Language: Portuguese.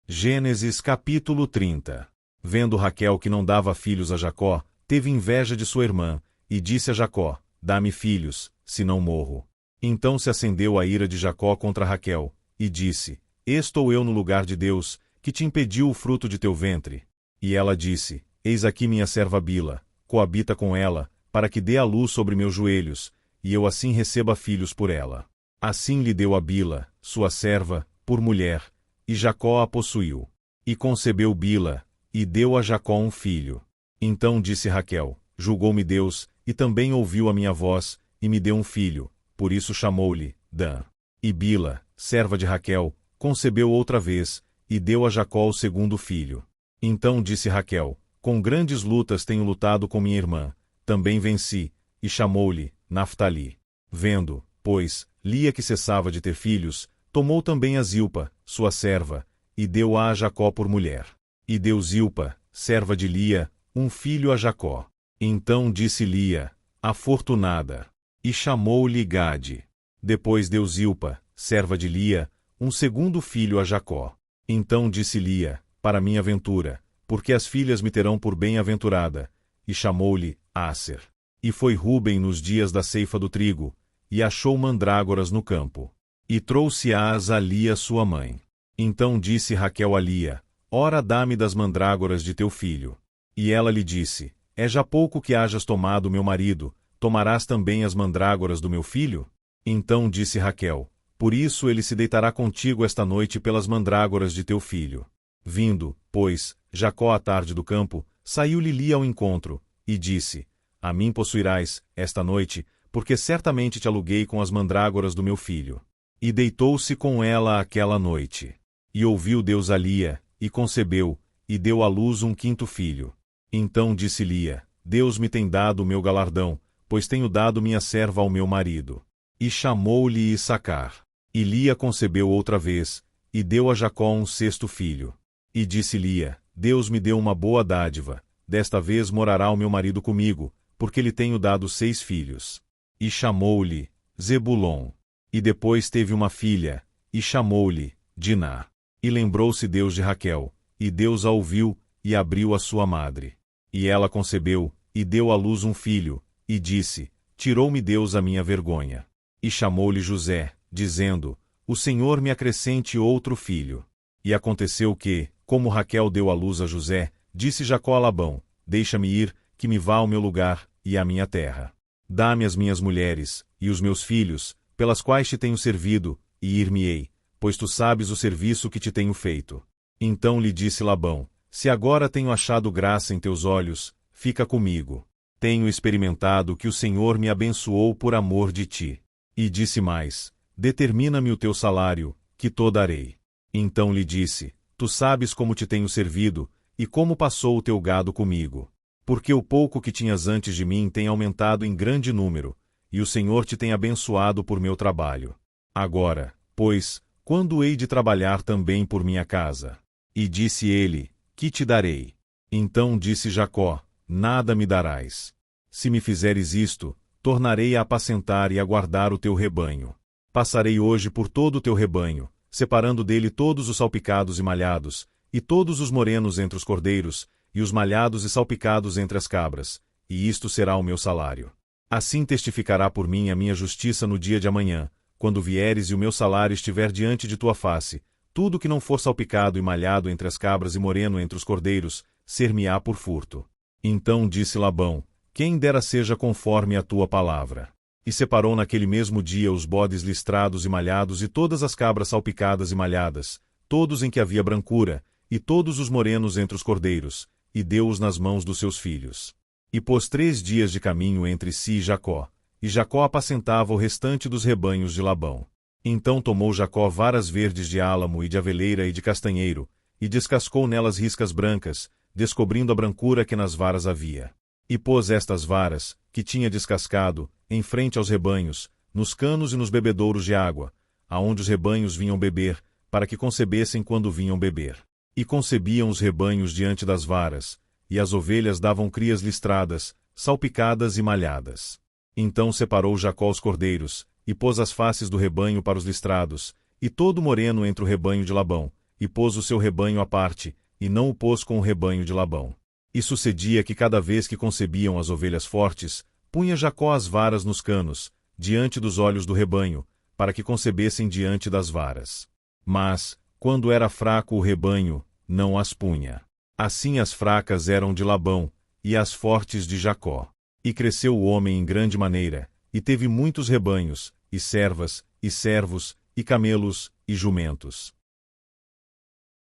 Gênesis capítulo 30. Vendo Raquel que não dava filhos a Jacó, teve inveja de sua irmã, e disse a Jacó: Dá-me filhos, senão morro. Então se acendeu a ira de Jacó contra Raquel, e disse: Estou eu no lugar de Deus, que te impediu o fruto de teu ventre? E ela disse: Eis aqui minha serva Bila, coabita com ela, para que dê a luz sobre meus joelhos, e eu assim receba filhos por ela. Assim lhe deu a Bila, sua serva, por mulher, e Jacó a possuiu. E concebeu Bila, e deu a Jacó um filho. Então disse Raquel: Julgou-me Deus, e também ouviu a minha voz, e me deu um filho, por isso chamou-lhe Dan. E Bila, serva de Raquel, concebeu outra vez, e deu a Jacó o segundo filho. Então disse Raquel: Com grandes lutas tenho lutado com minha irmã, também venci, e chamou-lhe Naftali. Vendo, pois, Lia que cessava de ter filhos, tomou também a Zilpa, sua serva, e deu-a a Jacó por mulher. E deu Zilpa, serva de Lia, um filho a Jacó. Então disse Lia: Afortunada. E chamou-lhe Gade. Depois deu Zilpa, serva de Lia, um segundo filho a Jacó. Então disse Lia: Para minha ventura, porque as filhas me terão por bem-aventurada. E chamou-lhe Aser. E foi Ruben nos dias da ceifa do trigo, e achou mandrágoras no campo. E trouxe-as a Lia sua mãe. Então disse Raquel a Lia: Ora dá-me das mandrágoras de teu filho. E ela lhe disse: É já pouco que hajas tomado meu marido, tomarás também as mandrágoras do meu filho? Então disse Raquel: Por isso ele se deitará contigo esta noite pelas mandrágoras de teu filho. Vindo, pois, Jacó à tarde do campo, saiu-lhe Lia ao encontro, e disse: A mim possuirás, esta noite, porque certamente te aluguei com as mandrágoras do meu filho. E deitou-se com ela aquela noite. E ouviu Deus a Lia, e concebeu, e deu à luz um quinto filho. Então disse Lia: Deus me tem dado o meu galardão, pois tenho dado minha serva ao meu marido. E chamou-lhe Issacar. E Lia concebeu outra vez, e deu a Jacó um sexto filho. E disse Lia: Deus me deu uma boa dádiva, desta vez morará o meu marido comigo, porque lhe tenho dado 6 filhos. E chamou-lhe Zebulon. E depois teve uma filha, e chamou-lhe Diná. E lembrou-se Deus de Raquel, e Deus a ouviu, e abriu a sua madre. E ela concebeu, e deu à luz um filho, e disse: Tirou-me Deus a minha vergonha. E chamou-lhe José, dizendo: O Senhor me acrescente outro filho. E aconteceu que, como Raquel deu à luz a José, disse Jacó a Labão: Deixa-me ir, que me vá ao meu lugar, e à minha terra. Dá-me as minhas mulheres, e os meus filhos, pelas quais te tenho servido, e ir-me-ei, pois tu sabes o serviço que te tenho feito. Então lhe disse Labão: Se agora tenho achado graça em teus olhos, fica comigo. Tenho experimentado que o Senhor me abençoou por amor de ti. E disse mais: Determina-me o teu salário, que te darei. Então lhe disse: Tu sabes como te tenho servido, e como passou o teu gado comigo. Porque o pouco que tinhas antes de mim tem aumentado em grande número, e o Senhor te tem abençoado por meu trabalho. Agora, pois, quando hei de trabalhar também por minha casa? E disse ele: Que te darei? Então disse Jacó: Nada me darás. Se me fizeres isto, tornarei a apacentar e a guardar o teu rebanho. Passarei hoje por todo o teu rebanho, separando dele todos os salpicados e malhados, e todos os morenos entre os cordeiros, e os malhados e salpicados entre as cabras, e isto será o meu salário. Assim testificará por mim a minha justiça no dia de amanhã, quando vieres e o meu salário estiver diante de tua face, tudo que não for salpicado e malhado entre as cabras e moreno entre os cordeiros, ser-me-á por furto. Então disse Labão: Quem dera seja conforme a tua palavra. E separou naquele mesmo dia os bodes listrados e malhados e todas as cabras salpicadas e malhadas, todos em que havia brancura, e todos os morenos entre os cordeiros, e deu-os nas mãos dos seus filhos. E pôs 3 dias de caminho entre si e Jacó apacentava o restante dos rebanhos de Labão. Então tomou Jacó varas verdes de álamo e de aveleira e de castanheiro, e descascou nelas riscas brancas, descobrindo a brancura que nas varas havia. E pôs estas varas, que tinha descascado, em frente aos rebanhos, nos canos e nos bebedouros de água, aonde os rebanhos vinham beber, para que concebessem quando vinham beber. E concebiam os rebanhos diante das varas, e as ovelhas davam crias listradas, salpicadas e malhadas. Então separou Jacó os cordeiros, e pôs as faces do rebanho para os listrados, e todo moreno entre o rebanho de Labão, e pôs o seu rebanho à parte, e não o pôs com o rebanho de Labão. E sucedia que cada vez que concebiam as ovelhas fortes, punha Jacó as varas nos canos, diante dos olhos do rebanho, para que concebessem diante das varas. Mas, quando era fraco o rebanho, não as punha. Assim as fracas eram de Labão, e as fortes de Jacó. E cresceu o homem em grande maneira, e teve muitos rebanhos, e servas, e servos, e camelos, e jumentos.